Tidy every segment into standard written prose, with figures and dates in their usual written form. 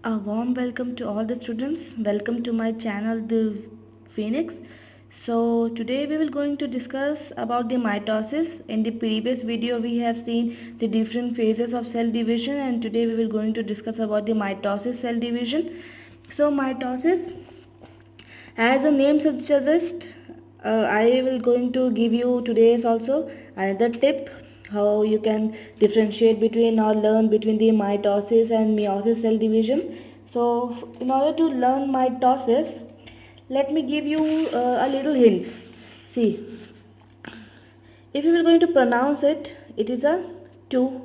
A warm welcome to all the students. Welcome to my channel The Phoenix. So today we will going to discuss about the mitosis. In the previous video we have seen the different phases of cell division, and today we will going to discuss about the mitosis cell division. So mitosis, as the name suggests, I will going to give you today's also another tip how you can differentiate between or learn between the mitosis and meiosis cell division. So in order to learn mitosis, let me give you a little hint. See, if you are going to pronounce it, it is a 2,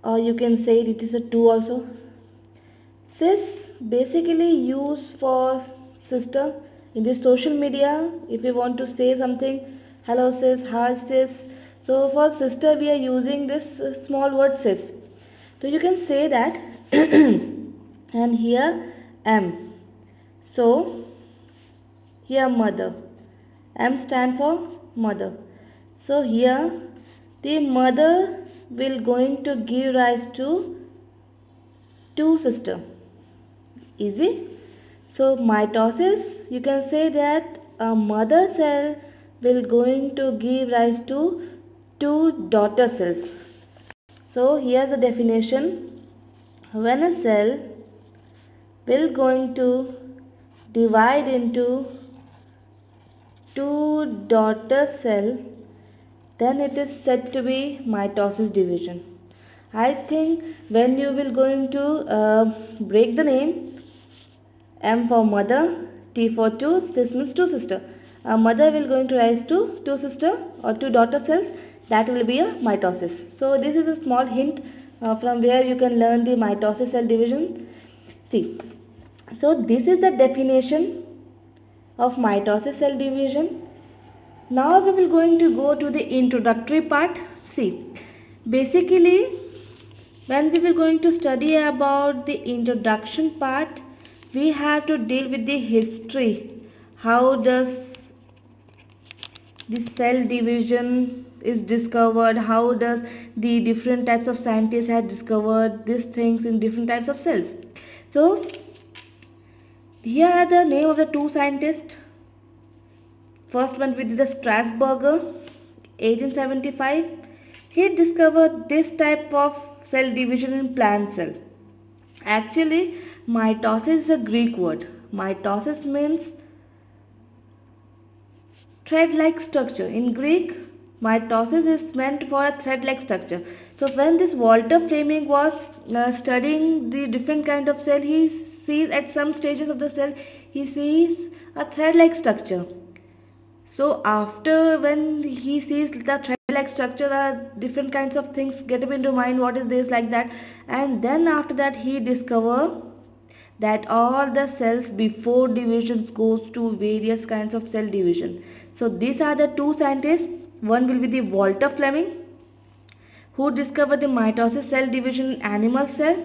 or you can say it is a 2 also. Sis basically used for sister in the social media. If you want to say something, hello sis, hi sis. So for sister we are using this small word sis. So you can say that and here M. So here mother. M stand for mother. So here the mother will going to give rise to two sister. Easy. So mitosis, you can say that a mother cell will going to give rise to two daughter cells. So here's the definition. When a cell will going to divide into two daughter cell, then it is said to be mitosis division. I think when you will going to break the name, M for mother, T for two, sis means two sister. A mother will going to rise to two sister or two daughter cells. That will be a mitosis. So this is a small hint from where you can learn the mitosis cell division. See, so this is the definition of mitosis cell division. Now we will going to go to the introductory part. See, basically when we will going to study about the introduction part, we have to deal with the history. How does the cell division is discovered? How does the different types of scientists have discovered these things in different types of cells? So here are the name of the two scientists. First one with the Strasburger, 1875. He discovered this type of cell division in plant cell. Actually, mitosis is a Greek word. Mitosis means thread-like structure. In Greek, mitosis is meant for a thread-like structure. So when this Walter Fleming was studying the different kind of cell, he sees at some stages of the cell, he sees a thread-like structure. So after when he sees the thread-like structure, different kinds of things get up into mind, what is this, like that, and then after that he discover that all the cells before division goes to various kinds of cell division. So these are the two scientists. One will be the Walter Fleming, who discovered the mitosis cell division in animal cell,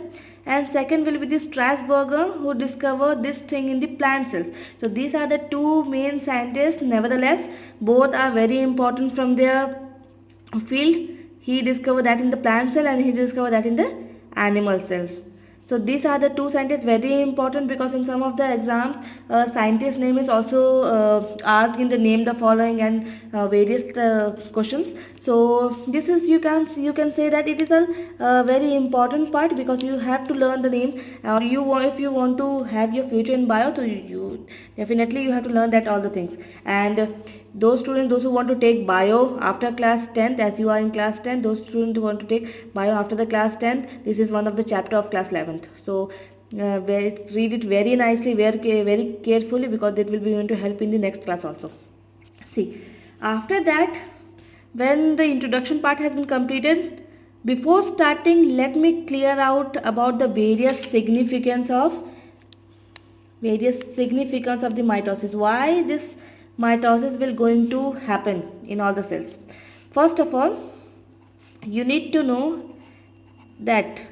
and second will be the Strasburger, who discovered this thing in the plant cells. So these are the two main scientists. Nevertheless, both are very important from their field. He discovered that in the plant cell and he discovered that in the animal cells. So these are the two scientists, very important, because in some of the exams scientist name is also asked in the name the following and various questions. So this is, you can say that it is a very important part, because you have to learn the name, or if you want to have your future in bio, so you definitely you have to learn that all the things. And those students, those who want to take bio after class 10th, as you are in class 10, those students who want to take bio after the class 10th, this is one of the chapter of class 11th. So read it very nicely, very carefully, because that will be going to help in the next class also. See, after that, when the introduction part has been completed, before starting, let me clear out about the various significance of the mitosis. Why this mitosis will going to happen in all the cells? First of all, you need to know that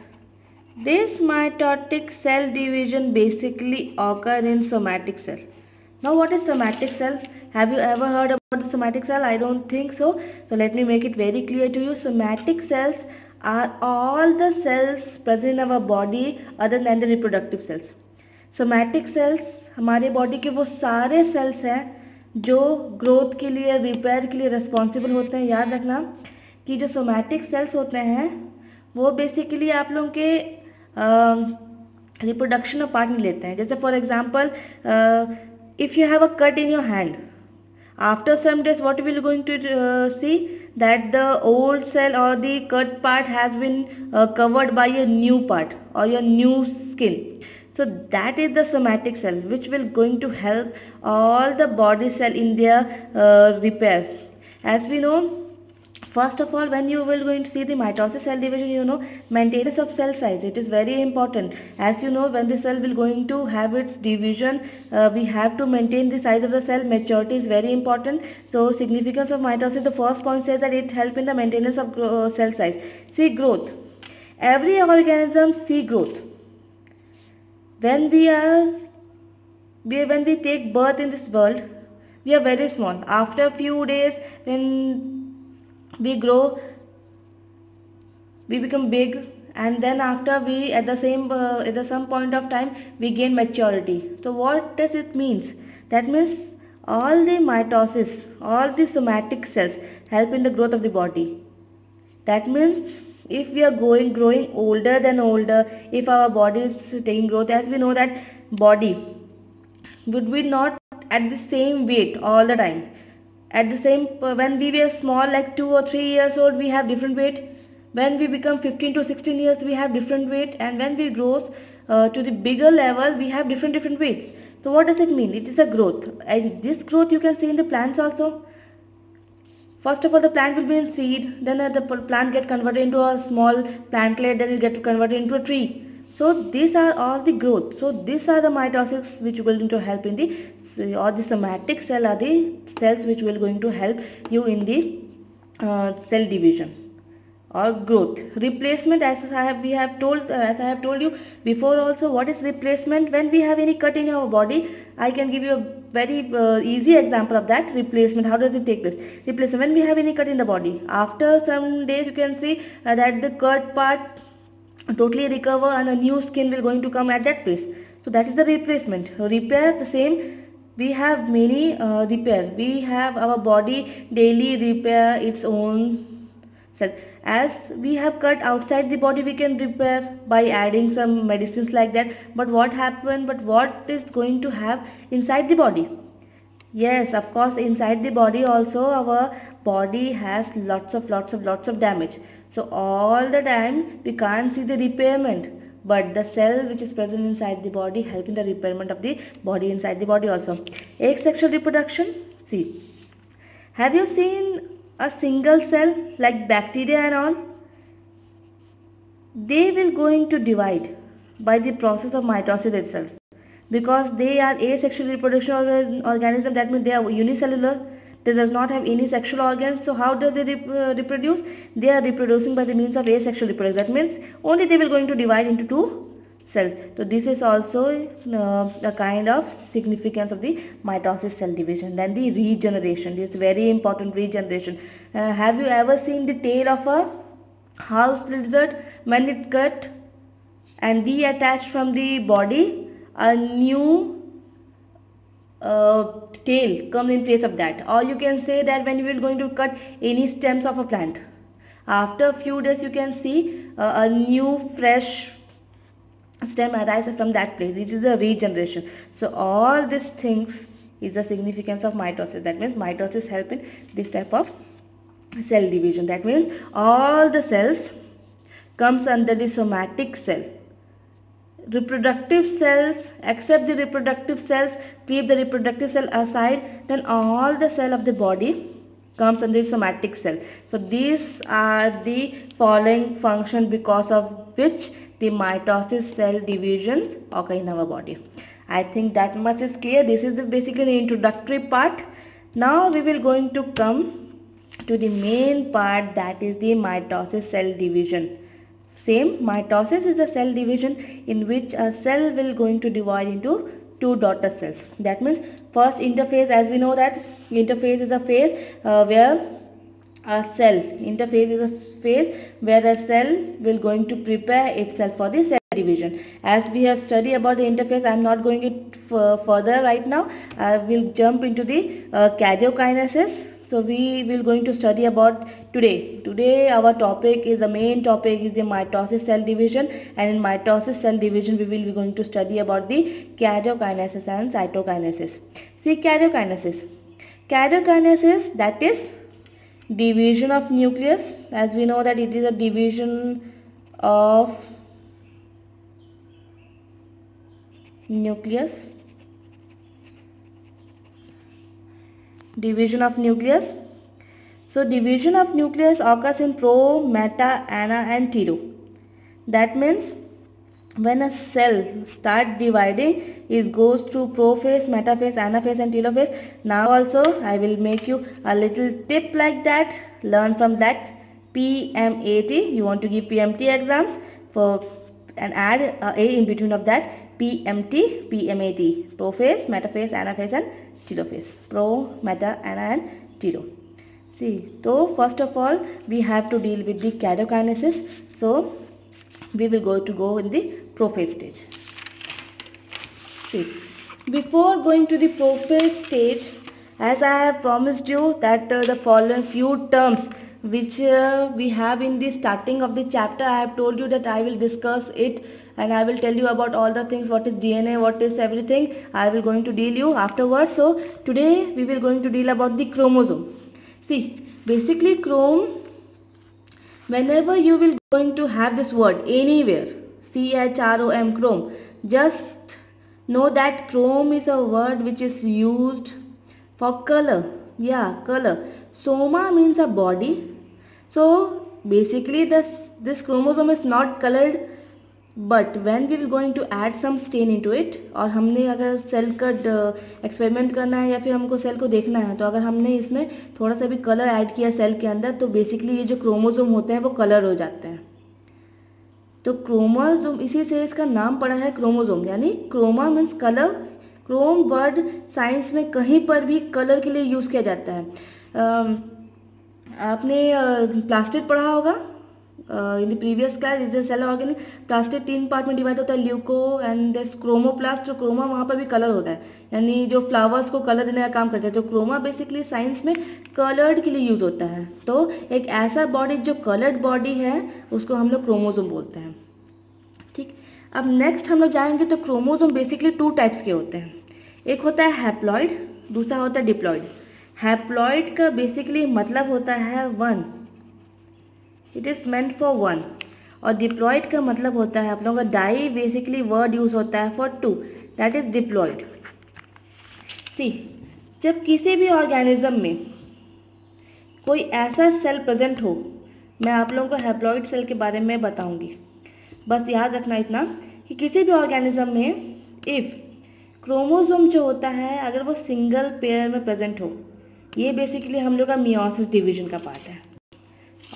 this mitotic cell division basically occur in somatic cell. Now what is somatic cell? Have you ever heard about the somatic cell? I don't think so. So let me make it very clear to you. Somatic cells are all the cells present in our body other than the reproductive cells. Somatic cells हमारे body के वो सारे sales हैं जो growth के लिए, repair के लिए रिस्पॉन्सिबल होते हैं. याद रखना कि जो सोमैटिक सेल्स होते हैं वो बेसिकली आप लोगों के रिप्रोडक्शन में पार्ट नहीं लेते हैं. जैसे for example if you have a cut in your hand, after some days what we will going to see that the old cell or the cut part has been covered by a new part or your new skin. So that is the somatic cell which will going to help all the body cell in their repair. As we know, first of all, when you will going to see the mitosis cell division, you know, maintenance of cell size, it is very important. As you know, when the cell will going to have its division, we have to maintain the size of the cell. Maturity is very important. So significance of mitosis, the first point says that it help in the maintenance of cell size. See growth. Every organism see growth. When we take birth in this world, we are very small. After a few days, when we grow, we become big, and then after we at some point of time we gain maturity. So what does it means? That means all the mitosis, all the somatic cells help in the growth of the body. That means if we are growing older than older, if our body is taking growth, as we know that body would be not at the same weight all the time. At the same, when we were small like 2 or 3 years old, we have different weight. When we become 15 to 16 years, we have different weight, and when we grow to the bigger level, we have different weights. So what does it mean? It is a growth, and this growth you can see in the plants also. First of all, the plant will be in seed, then the plant get converted into a small plantlet, then it get converted into a tree. So these are all the growth. So these are the mitosis which will going to help in the, or the somatic cell are the cells which will going to help you in the cell division or growth. Replacement, as I have told you before also, what is replacement? When we have any cut in our body, I can give you a very easy example of that. Replacement, how does it take place? Replacement, when we have any cut in the body, after some days you can see that the cut part totally recover and a new skin will going to come at that place. So that is the replacement. Repair, the same. We have many repair. We have our body daily repair its own cell. As we have cut outside the body, we can repair by adding some medicines like that. But what happened? But what is going to have inside the body? Yes, of course, inside the body also our body has lots of damage. So all the time we can't see the repairment, but the cell which is present inside the body help in the repairment of the body inside the body also. Asexual reproduction. See, have you seen a single cell like bacteria and all? They will going to divide by the process of mitosis itself. Because they are asexual reproduction organism, that means they are unicellular. They does not have any sexual organs. So how does they reproduce? They are reproducing by the means of asexual reproduction. That means only they will going to divide into two cells. So this is also a kind of significance of the mitosis cell division. Then the regeneration. This is very important, regeneration. Have you ever seen the tail of a house lizard? When it cut and detached from the body, a new tail comes in place of that. Or you can say that when you will going to cut any stems of a plant, after a few days you can see a new fresh stem arises from that place. This is a regeneration. So all these things is the significance of mitosis. That means mitosis help in this type of cell division. That means all the cells comes under the somatic cell. Reproductive cells, except the reproductive cells, keep the reproductive cell aside, then all the cell of the body comes under the somatic cell. So these are the following function because of which the mitosis cell divisions occur in our body. I think that much is clear. This is basically the introductory part. Now we will going to come to the main part, that is the mitosis cell division. Same, mitosis is the cell division in which a cell will going to divide into two daughter cells. That means first interphase, as we know that interphase is a phase where A cell interphase is a phase where a cell will going to prepare itself for the cell division. As we have studied about the interphase, I am not going it further right now. I will jump into the karyokinesis. So we will going to study about today our topic is, the main topic is the mitosis cell division, and in mitosis cell division we will be going to study about the karyokinesis and cytokinesis. See, karyokinesis, that is division of nucleus. As we know that it is a division of nucleus. So division of nucleus occurs in pro, meta, ana and telo. That means when a cell start dividing, it goes through prophase, metaphase, anaphase and telophase. Now also I will make you a little tip like that. Learn from that. PMAT, you want to give PMT exams for, and add a in between of that. PMT, PMAT, prophase, metaphase, anaphase and telophase. Pro, meta, ana and telo. See, so first of all we have to deal with the karyokinesis. So we will go in the prophase stage. See, before going to the prophase stage, as I have promised you that the following few terms which we have in the starting of the chapter, I have told you that I will discuss it and I will tell you about all the things, what is DNA, what is everything. I will going to deal you afterwards. So today we will going to deal about the chromosome. See, basically whenever you will going to have this word anywhere, CHROM, chrome, just know that chrome is a word which is used for color. Yeah, color. Soma means a body. So basically this chromosome is not colored, but when we will going to add some stain into it, और हमने अगर cell का experiment करना है या फिर हमको cell को देखना है, तो अगर हमने इसमें थोड़ा सा भी कलर ऐड किया सेल के अंदर, तो बेसिकली ये जो क्रोमोसोम होते हैं वो कलर हो जाते हैं. तो क्रोमोसोम, इसी से इसका नाम पड़ा है क्रोमोसोम, यानी chroma means colour. Chrome word science में कहीं पर भी कलर के लिए यूज़ किया जाता है. आपने प्लास्टिड पढ़ा होगा in the previous class. Is the cell organ. Plastid 3 part में डिवाइड होता है, ल्यूको एंड दिस क्रोमोप्लास्ट. तो क्रोमा वहाँ पर भी कलर होता है, यानी जो फ्लावर्स को कलर देने का काम करता है. तो क्रोमा बेसिकली साइंस में कलर्ड के लिए यूज़ होता है. तो एक ऐसा बॉडी जो कलर्ड बॉडी है उसको हम लोग क्रोमोसोम बोलते हैं. ठीक, अब नेक्स्ट हम लोग जाएंगे. तो क्रोमोसोम बेसिकली 2 टाइप्स के होते हैं. एक होता है हैप्लॉइड, दूसरा होता है डिप्लॉइड. हैप्लॉइड का बेसिकली मतलब होता है 1, इट इज़ मेंट फॉर 1. और डिप्लॉइड का मतलब होता है, आप लोगों का डाई बेसिकली वर्ड यूज होता है फॉर 2, दैट इज डिप्लॉइड. सी, जब किसी भी ऑर्गेनिज्म में कोई ऐसा सेल प्रेजेंट हो, मैं आप लोगों को हैप्लॉइड सेल के बारे में बताऊंगी. बस याद रखना इतना कि किसी भी ऑर्गेनिज्म में इफ़ क्रोमोसोम जो होता है अगर वो सिंगल पेयर में प्रेजेंट हो, ये बेसिकली हम लोग का मियोसिस डिवीजन का पार्ट है.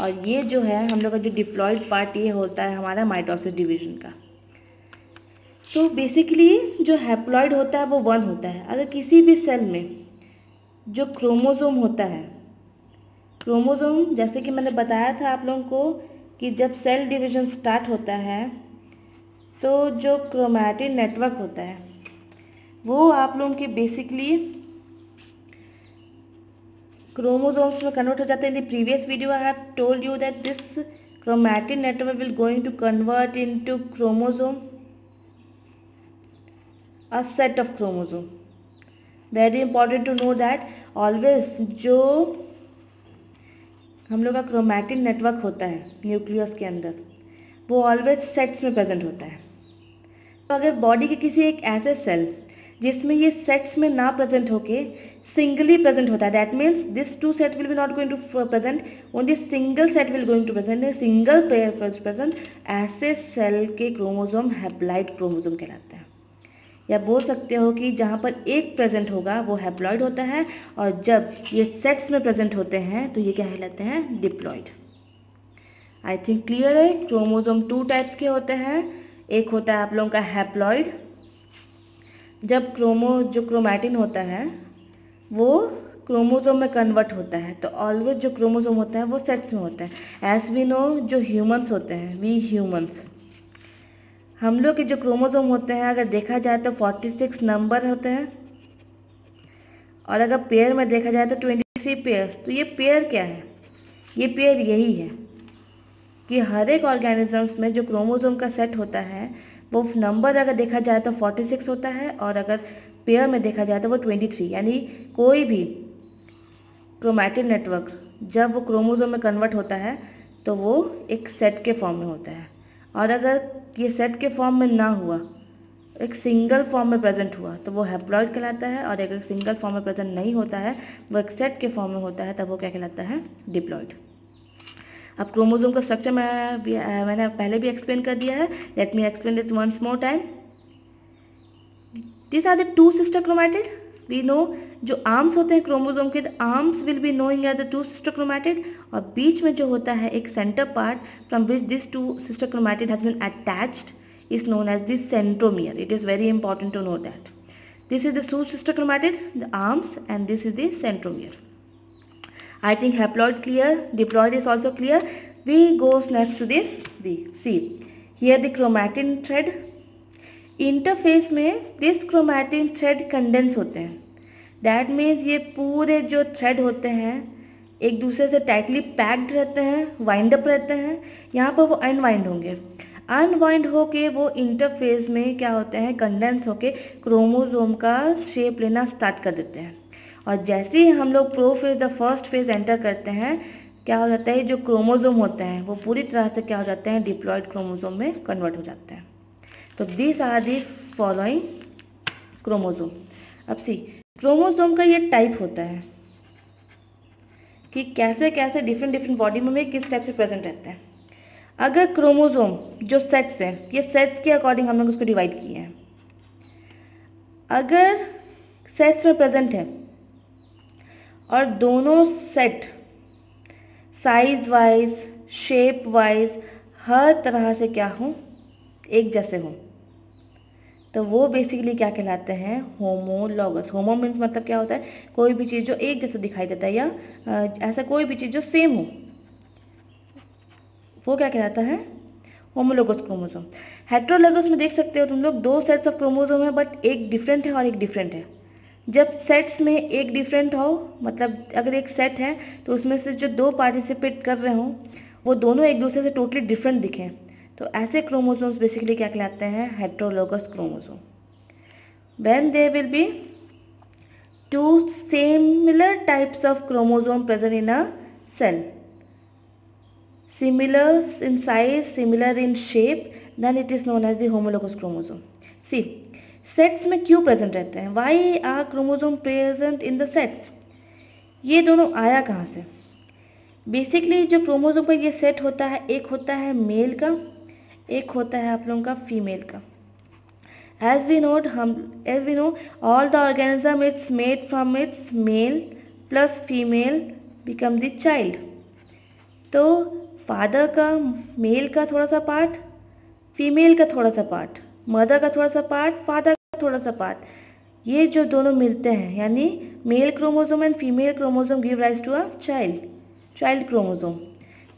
और ये जो है हम लोग का जो डिप्लॉइड पार्ट, ये होता है हमारा माइटोसिस डिवीजन का. तो बेसिकली जो हैप्लॉइड होता है वो 1 होता है. अगर किसी भी सेल में जो क्रोमोसोम होता है, क्रोमोसोम जैसे कि मैंने बताया था आप लोगों को कि जब सेल डिवीजन स्टार्ट होता है तो जो क्रोमैटिन नेटवर्क होता है वो आप लोगों के बेसिकली क्रोमोसोम्स में कन्वर्ट हो जाते हैं. In the previous video I have told you that this chromatin network will going to convert into chromosome, a set of chromosome. Very important to know that always जो हम लोग का chromatin network होता है nucleus के अंदर, वो always sets में प्रेजेंट होता है. तो अगर बॉडी के किसी एक ऐसे सेल जिसमें ये सेट्स में ना प्रेजेंट होके सिंगली प्रेजेंट होता है, that means this 2 set will be not going to present, only single set will going to present, single pair present, ऐसे सेल के क्रोमोसोम हैप्लॉइड क्रोमोसोम कहलाते हैं. या बोल सकते हो कि जहाँ पर एक प्रेजेंट होगा वो हैप्लॉइड होता है, और जब ये सेट्स में प्रेजेंट होते हैं तो ये क्या कहलाते हैं, डिप्लॉइड. आई थिंक क्लियर है. क्रोमोसोम 2 टाइप्स के होते हैं. एक होता है आप लोगों का हैप्लॉइड, जब जो क्रोमैटिन होता है वो क्रोमोसोम में कन्वर्ट होता है, तो ऑलवेज जो क्रोमोसोम होता है वो सेट्स में होता है। एज वी नो, जो ह्यूमंस होते हैं, वी ह्यूमंस, हम लोग के जो क्रोमोसोम होते हैं अगर देखा जाए तो 46 नंबर होते हैं, और अगर पेयर में देखा जाए तो 23 पेयर्स। तो ये पेयर क्या है? ये पेयर यही है कि हर एक ऑर्गेनिजम्स में जो क्रोमोसोम का सेट होता है वो नंबर अगर देखा जाए तो 46 होता है, और अगर पेयर में देखा जाए तो वो 23। यानी कोई भी क्रोमैटिन नेटवर्क जब वो क्रोमोसोम में कन्वर्ट होता है तो वो एक सेट के फॉर्म में होता है, और अगर ये सेट के फॉर्म में ना हुआ, एक सिंगल फॉर्म में प्रेजेंट हुआ, तो वो हैप्लॉइड कहलाता है, और अगर सिंगल फॉर्म में प्रेजेंट नहीं होता है, वो एक सेट के फॉर्म में होता है, तब वो क्या कहलाता है? डिप्लॉइड। अब क्रोमोसोम का स्ट्रक्चर मैंने पहले भी एक्सप्लेन कर दिया है। Let me explain this once more time. This are the two sister chromatid. We know जो आर्म्स होते हैं क्रोमोसोम के, arms will be knowing as the two sister chromatid, और बीच में जो होता है एक centre part from which this two sister chromatid has been attached is known as the centromere. It is very important to know that. This is the two sister chromatid, the arms, and this is the centromere. I think haploid clear, diploid is also clear. We goes next to this. See here the chromatin thread. Interface में this chromatin thread condense होते हैं. That means ये पूरे जो thread होते हैं एक दूसरे से टाइटली पैक्ड रहते हैं, वाइंड अप रहते हैं. यहाँ पर वो अनवाइंड होंगे. अनवाइंड होके वो इंटरफेस में क्या होते हैं? कंडेंस होके क्रोमोसोम का शेप लेना स्टार्ट कर देते हैं, और जैसे ही हम लोग prophase the first phase enter करते हैं, क्या हो जाता है? जो क्रोमोसोम होते हैं वो पूरी तरह से क्या हो जाते हैं? डिप्लॉइड क्रोमोसोम में कन्वर्ट हो जाते हैं. तो this are the following chromosome. अब सी क्रोमोसोम का ये टाइप होता है कि कैसे कैसे डिफरेंट बॉडी में किस टाइप से प्रेजेंट रहते हैं. अगर क्रोमोसोम जो सेट्स हैं, ये सेट्स के अकॉर्डिंग हम लोग उसको डिवाइड किए हैं. अगर सेट्स में प्रेजेंट है और दोनों set size wise, shape wise, हर तरह से क्या हो? एक जैसे हो, तो वो बेसिकली क्या कहलाते हैं? होमोलॉगस. होमो मीन्स मतलब क्या होता है? कोई भी चीज़ जो एक जैसा दिखाई देता है, या ऐसा कोई भी चीज़ जो सेम हो, वो क्या कहलाता है? Homologous chromosome. हेट्रोलोगस में देख सकते हो तुम लोग, दो सेट्स ऑफ क्रोमोसोम है, बट एक डिफरेंट है और एक डिफरेंट है. जब सेट्स में एक डिफरेंट हो, मतलब अगर एक सेट है तो उसमें से जो दो पार्टिसिपेट कर रहे हो वो दोनों एक दूसरे से टोटली डिफरेंट दिखें, तो ऐसे क्रोमोसोम्स बेसिकली क्या कहलाते हैं? Heterologous chromosome. When there will be two similar types of chromosome present in a cell, similar in size, similar in shape, then it is known as the homologous chromosome. See, sets में क्यों present रहते हैं? Why are chromosome present in the sets? ये दोनों आया कहाँ से? Basically जो क्रोमोसोम का ये सेट होता है, एक होता है मेल का, एक होता है आप लोगों का फीमेल का. As we know, all the organism it's made from its male plus female become the child. तो फादर का, मेल का थोड़ा सा पार्ट, फीमेल का थोड़ा सा पार्ट, मदर का थोड़ा सा पार्ट, फादर का थोड़ा सा पार्ट, ये जो दोनों मिलते हैं, यानी male chromosome and female chromosome give rise to a child chromosome.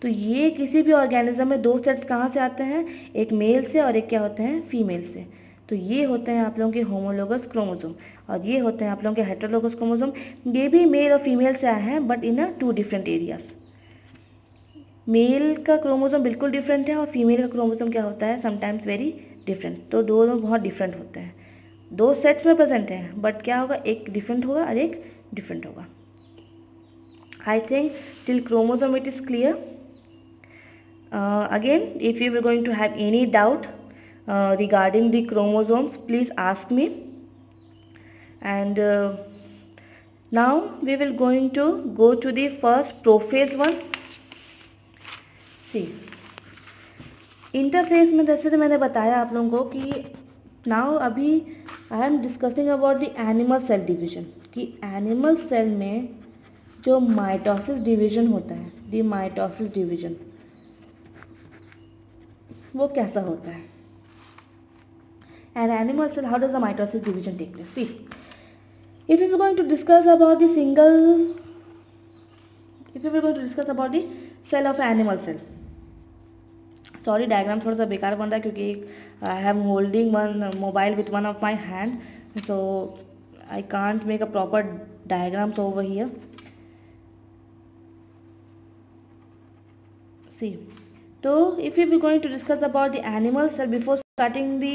तो ये किसी भी ऑर्गेनिज्म में दो सेट्स कहाँ से आते हैं? एक मेल से और एक क्या होते हैं? फीमेल से. तो ये होते हैं आप लोगों के होमोलोगस क्रोमोसोम, और ये होते हैं आप लोगों के हेटेरोलोगस क्रोमोसोम. ये भी मेल और फीमेल से आए हैं, but in a two different areas. Male का क्रोमोसोम बिल्कुल डिफरेंट है, और फीमेल का क्रोमोसोम क्या होता है? Sometimes very different. तो दोनों बहुत डिफरेंट होते हैं. दो सेट्स में प्रेजेंट हैं, बट क्या होगा? एक डिफरेंट होगा और एक डिफरेंट होगा. I think till chromosome it is clear. Again if you are going to have any doubt regarding the chromosomes, please ask me. And now we will going to go to the first prophase one. See, interface में जैसे तो मैंने बताया आप लोगों को कि now अभी I am discussing about the animal cell division, कि एनिमल सेल में जो माइटोसिस डिवीजन होता है, द माइटोसिस डिवीजन, वो कैसा होता है. An animal cell, how does the mitosis division take place? See, If we were going to discuss about the cell of animal cell, sorry diagram थोड़ा सा बेकार बन रहा है क्योंकि I am holding one mobile with one of my hand, so I can't make a proper diagrams over here. See, so if we are going to discuss about the animal cell, before starting the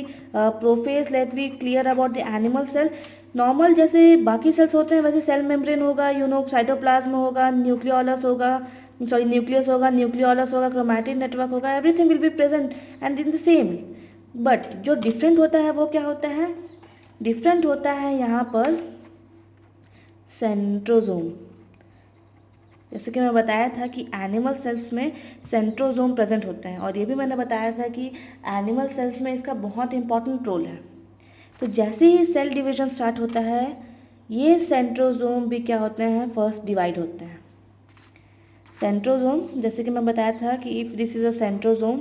prophase, let me clear about the animal cell. Normal जैसे बाकी sales होते हैं वैसे cell membrane होगा, cytoplasm होगा, nucleolus होगा, nucleus होगा, nucleolus होगा, क्रोमैटिन नेटवर्क होगा, everything will be present and in the same. But जो डिफरेंट होता है वो क्या होता है? डिफरेंट होता है यहाँ पर सेंट्रोजोम. जैसे कि मैं बताया था कि एनिमल सेल्स में सेंट्रोजोम प्रेजेंट होते हैं, और ये भी मैंने बताया था कि एनिमल सेल्स में इसका बहुत इंपॉर्टेंट रोल है. तो जैसे ही सेल डिवीजन स्टार्ट होता है ये सेंट्रोजोम भी क्या होते हैं? फर्स्ट डिवाइड होते हैं. सेंट्रोजोम, जैसे कि मैं बताया था कि if this is a centrosome,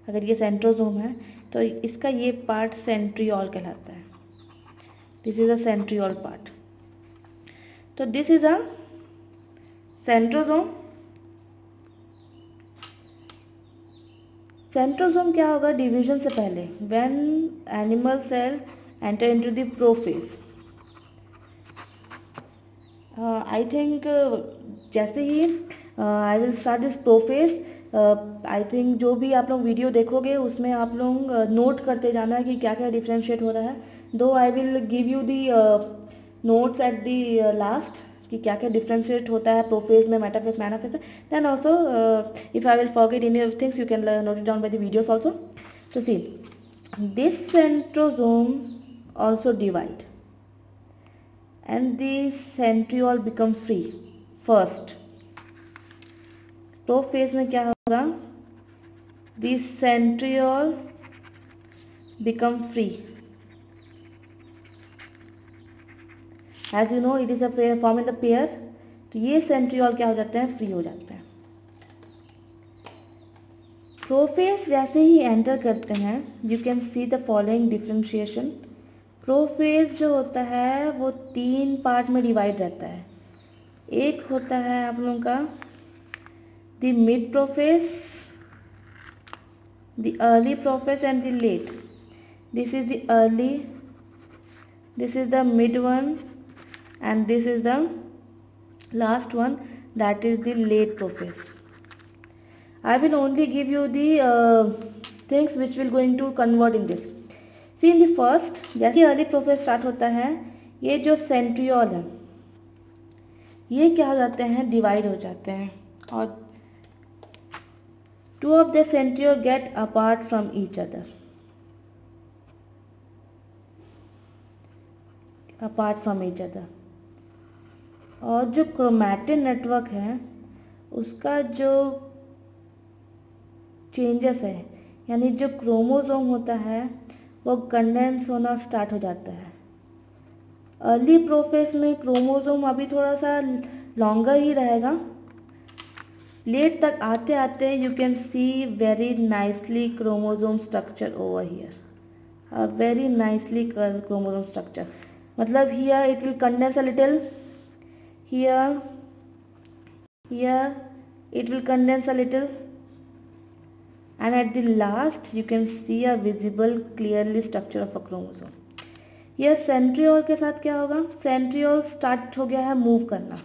अगर ये सेंट्रोजोम है तो इसका ये पार्ट सेंट्रियोल कहलाता है. This is a centriole part. तो this is a centrosome. Centrosome क्या होगा डिवीजन से पहले? When animal cell enter into the prophase. I think जैसे ही I will start this prophase, I think जो भी आप लोग वीडियो देखोगे उसमें आप लोग नोट करते जाना है कि क्या क्या डिफ्रेंशिएट हो रहा है. दो I will give you the notes at the last कि क्या क्या डिफ्रेंशिएट होता है प्रोफेज में, मेटाफेज, मैनाफेज में. Then also if I will forget any of things you can note it down by the videos also. तो see, this centrosome also divide and the centriole become free first. Prophase में क्या होगा? the centriole become free. as you know it is a form in the pair. तो ये centriole क्या हो जाते हैं? फ्री हो जाते हैं. प्रोफेज जैसे ही एंटर करते हैं you can see the following differentiation. Prophase जो होता है वो 3 पार्ट में डिवाइड रहता है. एक होता है आप लोगों का the mid prophase, the early prophase and the late. This is the early, this is the mid one and this is the last one, that is the late prophase. I will only give you the things which will going to convert in this. See, in the first, जैसे early prophase start होता है ये जो centriole है ये क्या हो जाते हैं? डिवाइड हो जाते हैं, और 2 of the centriole get apart from each other. Apart from each other. और जो क्रोमैटिन नेटवर्क है उसका जो चेंजेस है, यानी जो क्रोमोसोम होता है वो कंडेंस होना स्टार्ट हो जाता है. अर्ली प्रोफेज में क्रोमोसोम अभी थोड़ा सा लॉन्गर ही रहेगा. लेट तक आते आते you can see very nicely chromosome structure over here. A very nicely chromosome structure. मतलब here it will condense a little, here it will condense a little, and at the last you can see a visible clearly structure of a chromosome. यह centriole के साथ क्या होगा? Centriole start हो गया है move करना,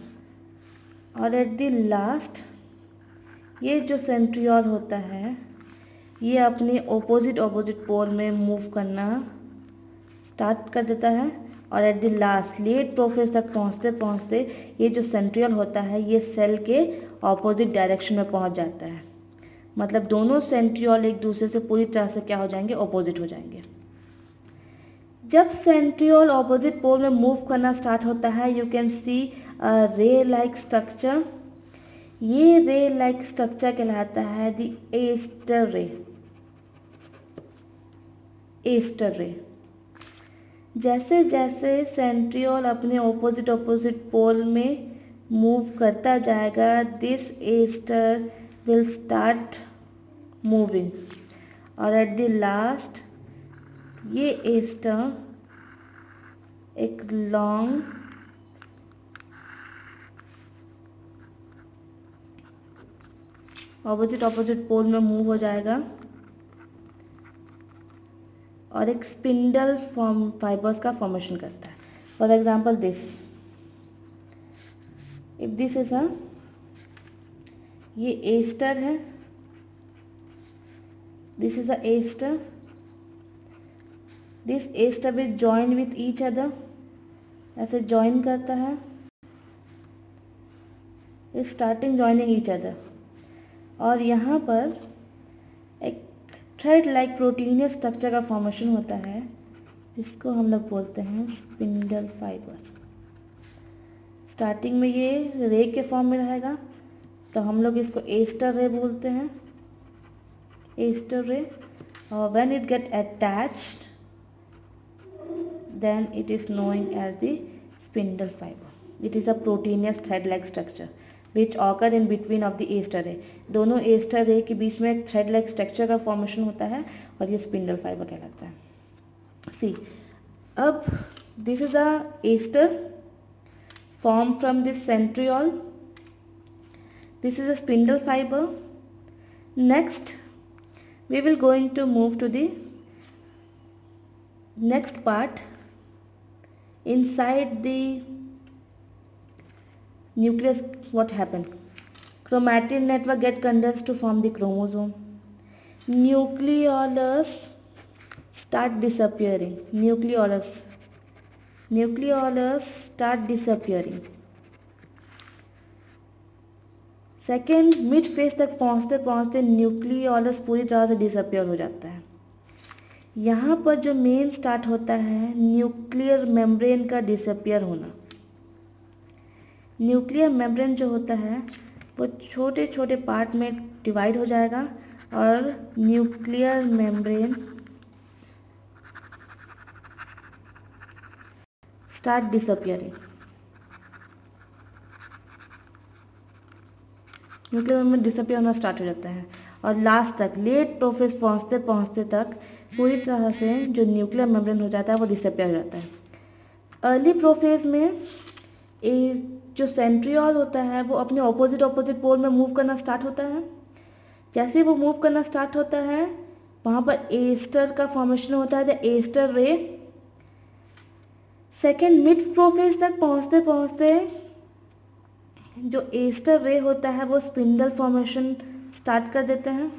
और एट द लास्ट ये जो सेंट्रियोल होता है ये अपने ऑपोजिट पोल में मूव करना स्टार्ट कर देता है, और at the last late prophase तक पहुँचते पहुँचते ये जो सेंट्रियोल होता है ये सेल के ऑपोजिट डायरेक्शन में पहुँच जाता है. मतलब दोनों सेंट्रियोल एक दूसरे से पूरी तरह से क्या हो जाएंगे? ऑपोजिट हो जाएंगे. जब सेंट्रियोल ऑपोजिट पोल में मूव करना स्टार्ट होता है यू कैन सी रे लाइक स्ट्रक्चर. ये रे लाइक स्ट्रक्चर कहलाता है द एस्टर रे. एस्टर रे. जैसे जैसे सेंट्रियोल अपने ऑपोजिट पोल में मूव करता जाएगा this aster will start moving, और at the last ये एस्टर एक लॉन्ग ऑपोजिट पोल में मूव हो जाएगा और एक स्पिंडल फाइबर्स का फॉर्मेशन करता है. For example this, if this is ये एस्टर है, this is a aster, this aster will join with each other, ऐसे जॉइन करता है, स्टार्टिंग जॉइनिंग ईच अदर. और यहाँ पर एक थ्रेड लाइक प्रोटीनियस स्ट्रक्चर का फॉर्मेशन होता है जिसको हम लोग बोलते हैं स्पिंडल फाइबर. स्टार्टिंग में ये रे के फॉर्म में रहेगा तो हम लोग इसको एस्टर रे बोलते हैं, एस्टर रे. और when it get attached then it is known as the spindle fiber. It is a proteinous thread-like structure which occur in between of the ester ray. दोनों ester ray के बीच में एक thread-like structure का formation होता है और ये spindle fiber कहलाता है. See, अब this is a ester formed from this centriole. This is a spindle fiber. Next, we will going to move to the next part. Inside the nucleus, what happened? Chromatin network get condensed to form the chromosome. Nucleolus start disappearing. Nucleolus start disappearing. Second mid phase तक पहुँचते पहुँचते nucleolus पूरी तरह से disappear हो जाता है. यहाँ पर जो मेन स्टार्ट होता है न्यूक्लियर मेम्ब्रेन का डिसअपियर होना. न्यूक्लियर मेम्ब्रेन जो होता है वो छोटे छोटे पार्ट में डिवाइड हो जाएगा और nuclear membrane start disappearing. Nuclear membrane disappear होना स्टार्ट हो जाता है और लास्ट तक लेट प्रोफेज पहुँचते पहुँचते तक पूरी तरह से जो न्यूक्लियर मेम्ब्रेन हो जाता है वो डिसअपियर हो जाता है. अर्ली प्रोफेज में जो सेंट्रियोल होता है वो अपने ऑपोजिट पोल में मूव करना स्टार्ट होता है. जैसे वो मूव करना स्टार्ट होता है वहाँ पर एस्टर का फॉर्मेशन होता है, द एस्टर रे. सेकेंड मिड प्रोफेज तक पहुँचते पहुँचते जो एस्टर रे होता है वो स्पिंडल फॉर्मेशन स्टार्ट कर देते हैं.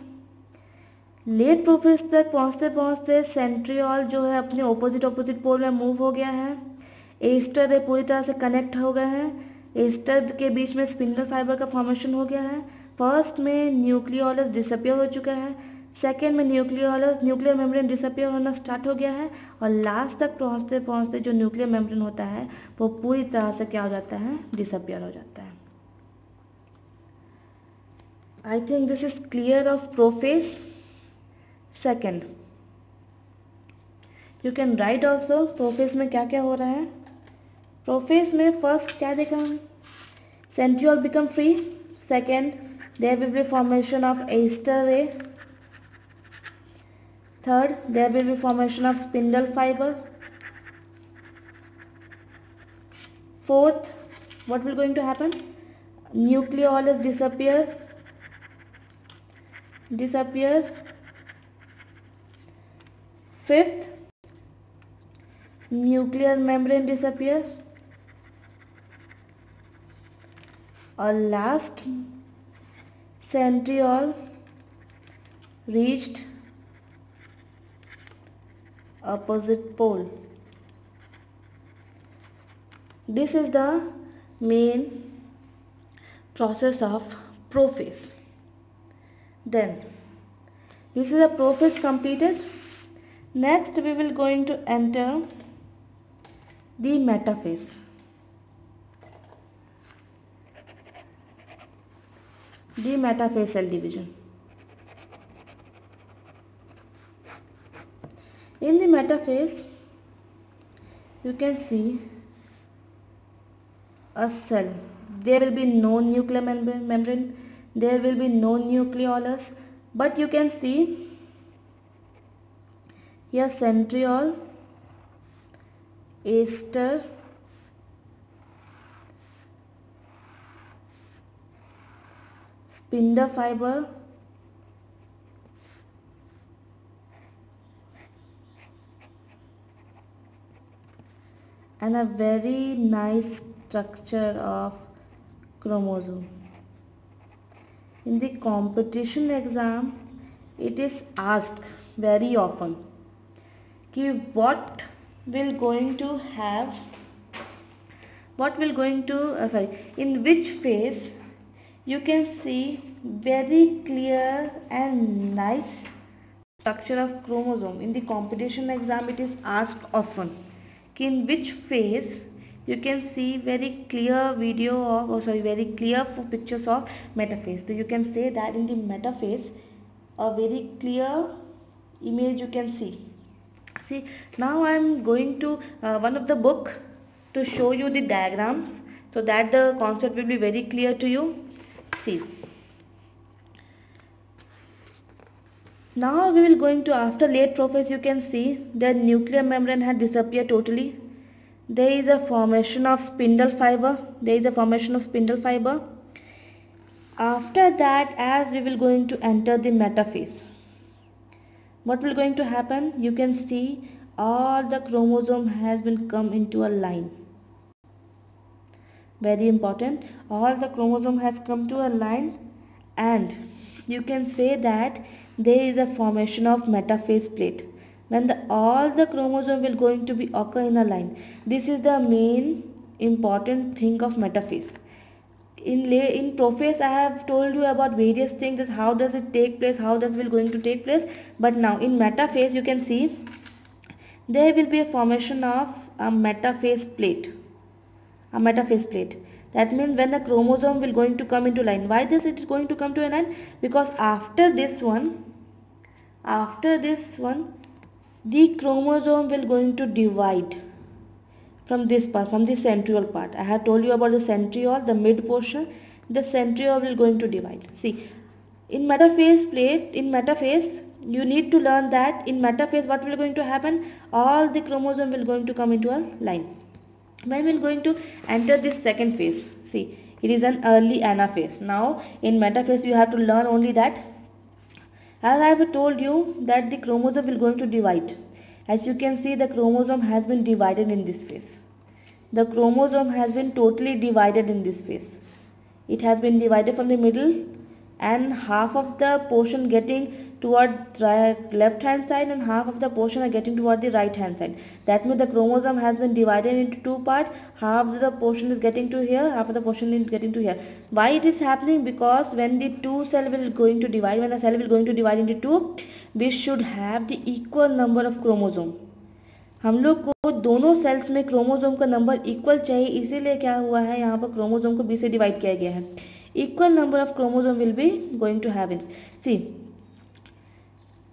लेट प्रोफेज तक पहुँचते पहुँचते सेंट्रियोल जो है अपने ऑपोजिट पोल में मूव हो गया है. एस्टर रे पूरी तरह से कनेक्ट हो गए हैं. एस्टर के बीच में स्पिंडल फाइबर का फॉर्मेशन हो गया है. फर्स्ट में न्यूक्लियोलस डिसअपियर हो चुका है, सेकेंड में न्यूक्लियर मेम्ब्रेन डिसअपियर होना स्टार्ट हो गया है और लास्ट तक पहुँचते पहुँचते जो न्यूक्लियर मेम्ब्रेन होता है वो पूरी तरह से क्या हो जाता है, डिसअपियर हो जाता है. आई think this is clear of prophase. Second, you can write also prophase में क्या क्या हो रहा है. प्रोफेज में फर्स्ट क्या देखा हम, centriole become free. Second, there will be formation of aster ray. Third, there will be formation of spindle fibre. Fourth, what will going to happen, nucleolus disappear. Fifth, nuclear membrane disappear. और last, centriole reached opposite pole. This is the main process of prophase. Then this is a prophase completed. Next we will going to enter the metaphase. The metaphase cell division. In the metaphase you can see a cell. There will be no nuclear membrane, there will be no nucleolus, but you can see here centriole, ester spindle fiber and a very nice structure of chromosome. In the competition exam, it is asked very often कि what will going to have, in which phase you can see very clear and nice structure of chromosome. In the competition exam, it is asked often कि in which phase you can see very clear video of, very clear pictures of metaphase. So you can say that in the metaphase, a very clear image you can see. See, now I am going to one of the book to show you the diagrams so that the concept will be very clear to you. See, now we will going to, after late prophase, you can see the nuclear membrane had disappeared totally. There is a formation of spindle fiber. After that, as we will going to enter the metaphase, what will going to happen? You can see all the chromosome has been come into a line. Very important. All the chromosome has come to a line, and you can say that there is a formation of metaphase plate. When all the chromosome will going to be occur in a line. This is the main important thing of metaphase. In prophase, I have told you about various things, how does it take place, how does it going to take place. But now in metaphase, you can see there will be a formation of a metaphase plate. That means when the chromosome will going to come into line. Why this it is going to come to a line? Because after this one, the chromosome will going to divide from this part, from the centriole part. I have told you about the centriole, the mid portion. The centriole will going to divide. See, in metaphase, you need to learn that in metaphase what will going to happen? All the chromosome will going to come into a line. When we will going to enter this second phase, see, it is an early anaphase. Now in metaphase you have to learn only that, as I have told you, that the chromosome will going to divide. As you can see, the chromosome has been divided in this phase. The chromosome has been totally divided in this phase. It has been divided from the middle, and half of the portion getting toward left hand side and half of the portion are getting toward the right hand side. That means the chromosome has been divided into two parts. Half of the portion is getting to here, half of the portion is getting to here. Why it is happening? Because when the two cell will going to divide, when a cell will going to divide into two, we should have the equal number of chromosome. हम लोग को दोनों sales में chromosome का number equal चाहिए, इसीलिए क्या हुआ है, यहाँ पर क्रोमोसोम को 20 से डिवाइड किया गया है. Equal number of chromosome will be going to have it. See,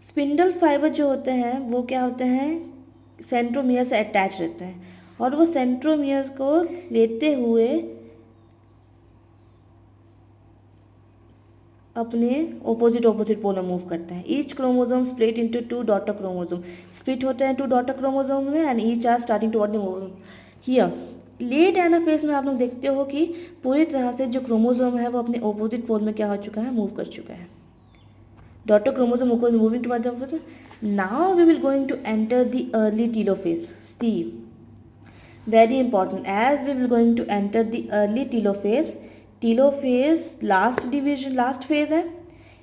spindle fibre जो होते हैं वो क्या होते हैं, सेंट्रोमियर से अटैच रहते हैं, और वो सेंट्रोमियर को लेते हुए अपने ऑपोजिट पोल में मूव करते हैं. Each chromosome split into two daughter chromosome. Split होते हैं टू डॉटर क्रोमोसोम में, and each are starting toward the here. Late anaphase में आप लोग देखते हो कि पूरी तरह से जो क्रोमोसोम है वो अपने ऑपोजिट पोल में क्या हो चुका है, मूव कर चुका है. Daughter chromosome moving toward the opposite. Now we will going to enter the early telophase. See, very important, as we will going to enter the early telophase. Telophase last phase है.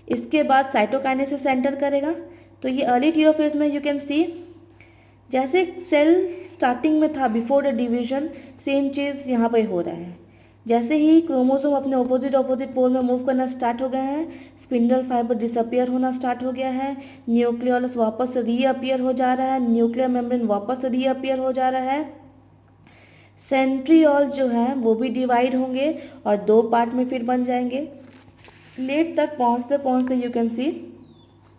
इसके बाद cytokinesis enter करेगा. तो ये early telophase में you can see, जैसे cell starting में था बिफोर द डिवीजन, सेम चीज़ यहाँ पे हो रहा है. जैसे ही क्रोमोसोम अपने ऑपोजिट पोल में मूव करना स्टार्ट हो गए हैं, स्पिंडल फाइबर डिसअपियर होना स्टार्ट हो गया है, न्यूक्लियोलस वापस रीअपियर हो जा रहा है, न्यूक्लियर मेम्ब्रेन वापस रीअपियर हो जा रहा है, सेंट्रियोल जो है वो भी डिवाइड होंगे और दो पार्ट में फिर बन जाएंगे. लेट तक पहुंचते you can see,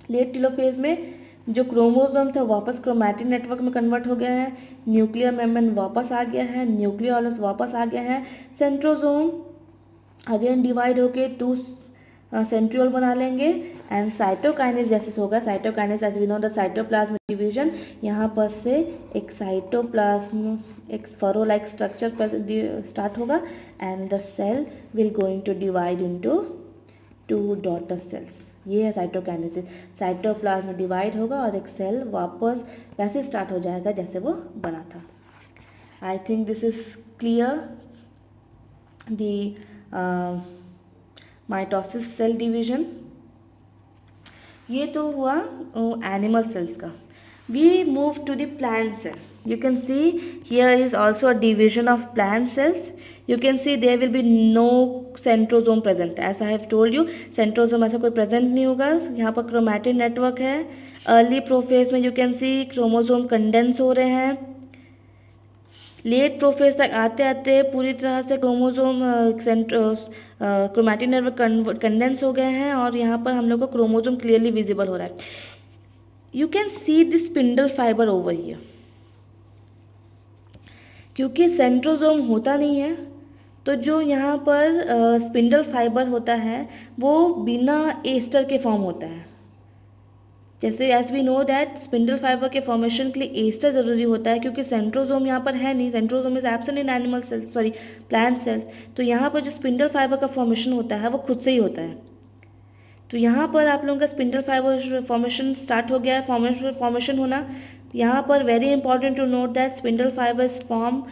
late telophase में जो क्रोमोसोम था वापस क्रोमैटिन नेटवर्क में कन्वर्ट हो गया है, न्यूक्लियर मेम्ब्रेन वापस आ गया है, न्यूक्लियोलस वापस आ गया है, सेंट्रोसोम अगेन डिवाइड होके टू सेंट्रियोल बना लेंगे। एंड साइटोकाइनेस जैसे होगा, cytokinesis as we know the cytoplasm division, यहाँ पर से एक साइटोप्लाज्म एक फरो लाइक स्ट्रक्चर स्टार्ट होगा and the cell will going to divide into 2 daughter cells. ये है साइटोकाइनेसिस। साइटोप्लाज्म डिवाइड होगा और एक सेल वापस वैसे स्टार्ट हो जाएगा जैसे वो बना था। I think this is clear the mitosis cell division. ये तो हुआ एनिमल सेल्स का। We move to the plant cell. You can see here is also a division of plant cells. You can see there will be no centrosome present. As I have told you, centrosome ऐसा कोई present नहीं होगा. यहाँ पर chromatin network है. Early prophase में you can see chromosome condense हो रहे हैं. लेट प्रोफेज तक आते आते पूरी तरह से क्रोमोसोम क्रोमैटिन नेटवर्क कंडेंस हो गए हैं और यहाँ पर हम लोग को क्रोमोसोम क्लियरली विजिबल हो रहा है. You can see this spindle fibre over here. क्योंकि सेंट्रोसोम होता नहीं है तो जो यहाँ पर स्पिंडल फाइबर होता है वो बिना एस्टर के फॉर्म होता है. जैसे as we know that spindle fibre के फॉर्मेशन के लिए एस्टर ज़रूरी होता है क्योंकि सेंट्रोसोम यहाँ पर है नहीं. Centrosome is absent in animal cells, sorry plant cells. तो यहाँ पर जो स्पिंडल फाइबर का फॉर्मेशन होता है वो खुद से ही होता है. तो यहाँ पर आप लोगों का स्पिंडल फाइबर फॉर्मेशन स्टार्ट हो गया है. फॉर्मेशन होना यहाँ पर very important to note that spindle fibres form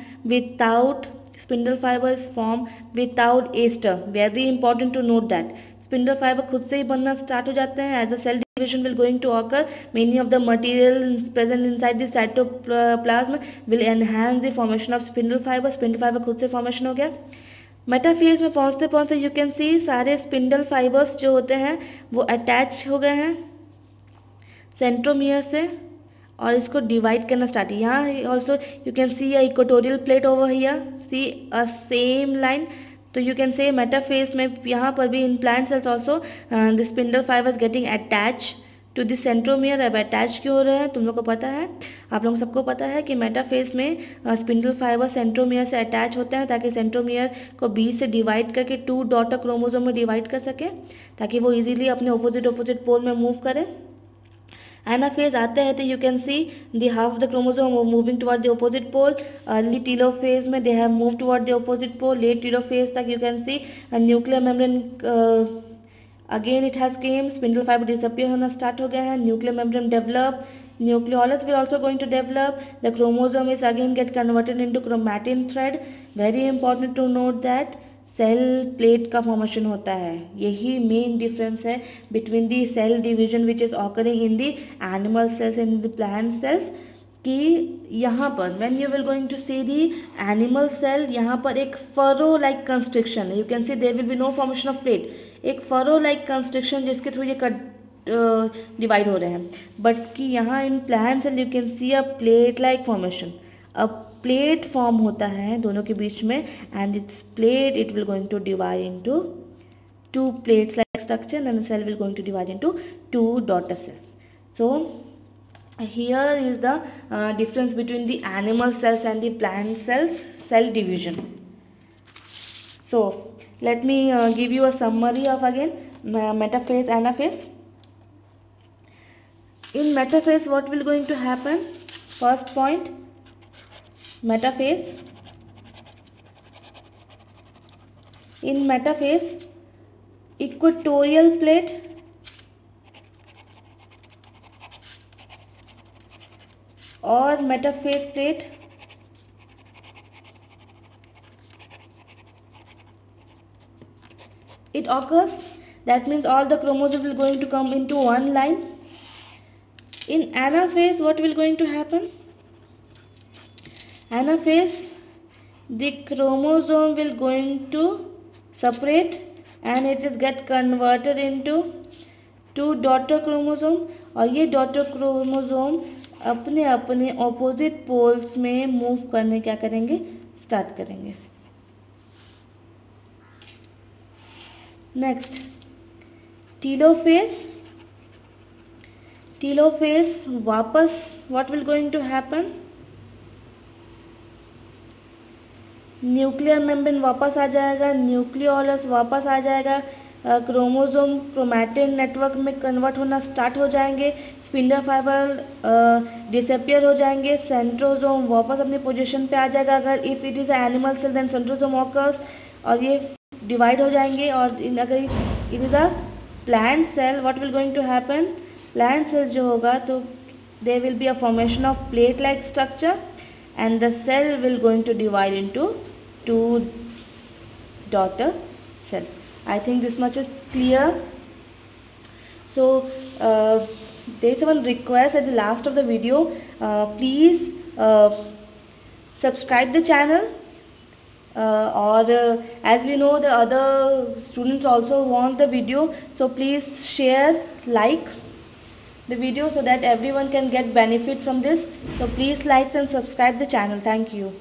without aster. Very important to note that spindle fibre खुद से ही बनना स्टार्ट हो जाते हैं. As a cell division will going to occur, many of the material present inside the cytoplasm will enhance the formation of spindle fiber. Spindle fiber खुद से formation हो गया. मेटाफेज में पहुँचते पहुँचते you can see सारे spindle fibers जो होते हैं वो attach हो गए हैं सेंट्रोमियर से और इसको डिवाइड करना स्टार्ट. यहाँ also you can see a equatorial plate over here, see a same line. तो यू कैन से मेटाफेज में यहाँ पर भी in plant cells also the spindle fibres getting attach to the centromere. अब attach क्यों हो रहे हैं तुम लोग को पता है, आप लोगों को सबको पता है कि मेटाफेज में स्पिंडल फाइबर सेंट्रोमियर से अटैच होते हैं ताकि सेंट्रोमियर को बीच से डिवाइड करके 2 डॉटर क्रोमोसोम में डिवाइड कर सके ताकि वो इजीली अपने ऑपोजिट पोल में मूव करें. एनाफेज आते हैं तो you can see the half the chromosome moving toward the opposite pole. Early telophase में they have move toward the opposite pole. Late telophase तक you can see nuclear membrane again it has came. Spindle fibre disappear होना start हो गया है. Nuclear membrane develop. Nucleolus will also going to develop. The chromosome is again get converted into chromatin thread. Very important to note that cell plate का formation होता है. यही main difference है between the cell division which is occurring in the animal cells and the plant cells. कि यहाँ पर when you will going to see the animal cell, यहाँ पर एक फरो लाइक कंस्ट्रिक्शन है. You can see there will be no formation of plate. एक furrow like constriction जिसके through ये डिवाइड हो रहे हैं. बट कि यहाँ in plant cell you can see a plate like formation. अब प्लेट फॉर्म होता है दोनों के बीच में and it's plate it will going to divide into 2 plates like structure and the cell will going to divide into 2 daughter cells. So here is the difference between the animal cells and the plant cells cell division. So let me give you a summary of again metaphase, anaphase. In metaphase what will going to happen? First point, metaphase. In metaphase, equatorial plate or metaphase plate it occurs. That means all the chromosomes will going to come into one line. In anaphase what will going to happen? Anaphase, the chromosome will going to separate and it is get converted into 2 daughter chromosome. और ये daughter chromosome अपने अपने opposite poles में move करने क्या करेंगे, start करेंगे. Next telophase. Telophase वापस what will going to happen? Nuclear membrane वापस आ जाएगा, न्यूक्लियोलस वापस आ जाएगा, क्रोमोसोम क्रोमैटिन नेटवर्क में कन्वर्ट होना स्टार्ट हो जाएंगे, स्पिंडल फाइबर डिसअपियर हो जाएंगे, सेंट्रोसोम वापस अपनी पोजीशन पे आ जाएगा अगर if it is a animal cell then centrosome occurs, और ये डिवाइड हो जाएंगे। और अगर it is a plant cell what will going to happen, plant cell जो होगा तो there will be a formation of plate like structure and the cell will going to divide into two daughter cell. I think this much is clear. So there is one request at the last of the video, please subscribe the channel, or as we know the other students also want the video, so please share, like the video so that everyone can get benefit from this. So please like and subscribe the channel. Thank you.